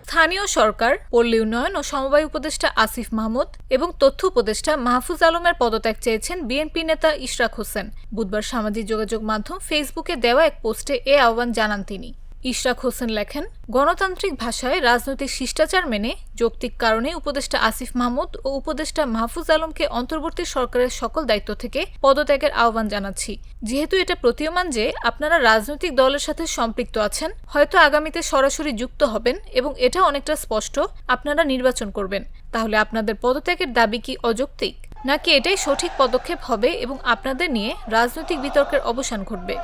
স্থানীয় সরকার, পল্লী উন্নয়ন ও সমবায় উপদেষ্টা আসিফ মাহমুদ এবং তথ্য উপদেষ্টা মাহফুজ আলমের পদত্যাগ চেয়েছেন বিএনপি নেতা ইশরাক হোসেন। বুধবার সামাজিক যোগাযোগ মাধ্যম ফেসবুকে দেওয়া এক পোস্টে এ আহ্বান জানান তিনি। ইশরাক হোসেন লেখেন, গণতান্ত্রিক ভাষায় রাজনৈতিক শিষ্টাচার মেনে যৌক্তিক কারণে উপদেষ্টা আসিফ মাহমুদ ও উপদেষ্টা মাহফুজ আলমকে অন্তর্বর্তী সরকারের সকল দায়িত্ব থেকে পদত্যাগের আহ্বান জানাচ্ছি। যেহেতু এটা প্রতীয়মান যে আপনারা রাজনৈতিক দলের সাথে সম্পৃক্ত আছেন, হয়তো আগামীতে সরাসরি যুক্ত হবেন এবং এটা অনেকটা স্পষ্ট আপনারা নির্বাচন করবেন, তাহলে আপনাদের পদত্যাগের দাবি কি অযৌক্তিক, নাকি এটাই সঠিক পদক্ষেপ হবে এবং আপনাদের নিয়ে রাজনৈতিক বিতর্কের অবসান ঘটবে?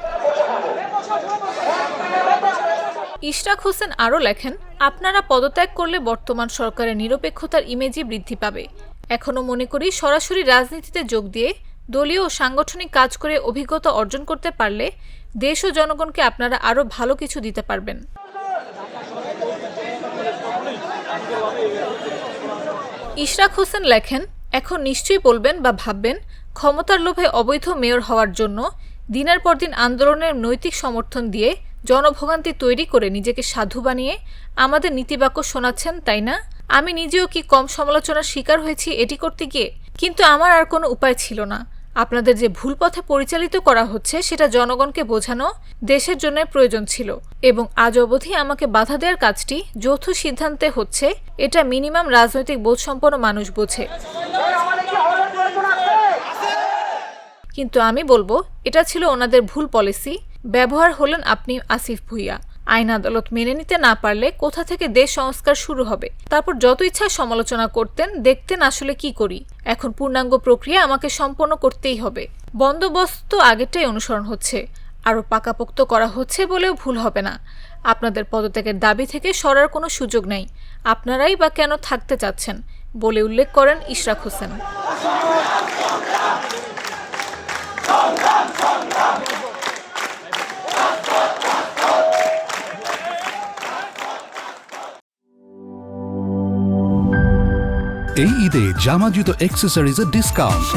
ইশরাক হোসেন আরও লেখেন, আপনারা পদত্যাগ করলে বর্তমান সরকারের নিরপেক্ষতার ইমেজই বৃদ্ধি পাবে। এখনও মনে করি সরাসরি রাজনীতিতে যোগ দিয়ে দলীয় ও সাংগঠনিক কাজ করে অভিজ্ঞতা অর্জন করতে পারলে দেশ ও জনগণকে আপনারা আরও ভালো কিছু দিতে পারবেন। ইশরাক হোসেন লেখেন, এখন নিশ্চয়ই বলবেন বা ভাববেন ক্ষমতার লোভে অবৈধ মেয়র হওয়ার জন্য দিনের পর দিন আন্দোলনের নৈতিক সমর্থন দিয়ে জনভোগান্তি তৈরি করে নিজেকে সাধু বানিয়ে আমাদের নীতিবাক্য শোনাচ্ছেন, তাই না? আমি নিজেও কি কম সমালোচনার শিকার হয়েছি এটি করতে গিয়ে? কিন্তু আমার আর কোনো উপায় ছিল না। আপনাদের যে ভুল পথে পরিচালিত করা হচ্ছে সেটা জনগণকে বোঝানো দেশের জন্য প্রয়োজন ছিল, এবং আজ অবধি আমাকে বাধা দেওয়ার কাজটি যৌথ সিদ্ধান্তে হচ্ছে, এটা মিনিমাম রাজনৈতিক বোধসম্পন্ন মানুষ বোঝে। কিন্তু আমি বলবো এটা ছিল ওনাদের ভুল পলিসি। ব্যবহার হলেন আপনি আসিফ ভুঁইয়া। আইন আদালত মেনে নিতে না পারলে কোথা থেকে দেশ সংস্কার শুরু হবে? তারপর যত ইচ্ছা সমালোচনা করতেন, দেখতেন আসলে কি করি। এখন পূর্ণাঙ্গ প্রক্রিয়া আমাকে সম্পন্ন করতেই হবে। বন্দোবস্ত আগেরটাই অনুসরণ হচ্ছে, আরও পাকাপোক্ত করা হচ্ছে বলেও ভুল হবে না। আপনাদের পদত্যাগের দাবি থেকে সরার কোনো সুযোগ নেই। আপনারাই বা কেন থাকতে চাচ্ছেন বলে উল্লেখ করেন ইশরাক হোসেন। এই ঈদে জামা জুতো অ্যাক্সেসরিজের ডিসকাউন্ট।